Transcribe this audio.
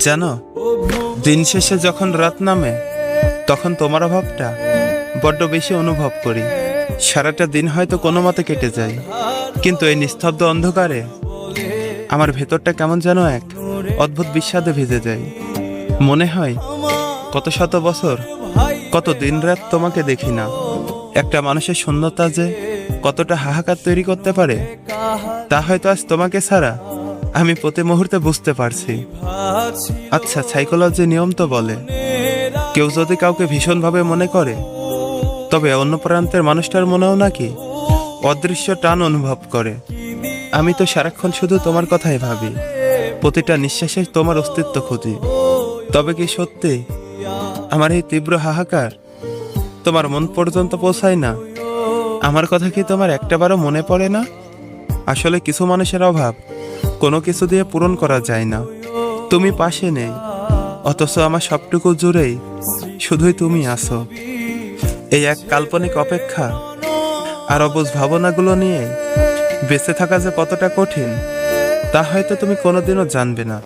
জানো, দিন শেষে যখন রাত নামে তখন তোমার অভাবটা বড্ড বেশি অনুভব করি। সারাটা দিন হয়তো কোনো মতে কেটে যায়, কিন্তু এই নিস্তব্ধ অন্ধকারে আমার ভেতরটা কেমন যেন এক অদ্ভুত বিষাদে ভেজে যায়। মনে হয় কত শত বছর, কত দিন রাত তোমাকে দেখি না। একটা মানুষের শূন্যতা যে কতটা হাহাকার তৈরি করতে পারে তা হয়তো আজ তোমাকে ছাড়া আমি প্রতি মুহূর্তে বুঝতে পারছি। আচ্ছা, সাইকোলজি নিয়ম তো বলে কেউ যদি কাউকে ভীষণভাবে মনে করে তবে অন্য প্রান্তের মানুষটার মনেও নাকি অদৃশ্য টান অনুভব করে। আমি তো সারাক্ষণ শুধু তোমার কথাই ভাবি, প্রতিটা নিঃশ্বাসে তোমার অস্তিত্ব খুঁজি। তবে কি সত্যি আমার এই তীব্র হাহাকার তোমার মন পর্যন্ত পৌঁছায় না? আমার কথা কি তোমার একটাবারও মনে পড়ে না? আসলে কিছু মানুষের অভাব কোনো কিছু দিয়ে পূরণ করা যায় না। তুমি পাশে নেই, অথচ আমার সবটুকু জুড়েই শুধুই তুমি আছো। এই এক কাল্পনিক অপেক্ষা আর অবুঝ ভাবনাগুলো নিয়ে বেঁচে থাকা যে কতটা কঠিন তা হয়তো তুমি কোনোদিনও জানবে না।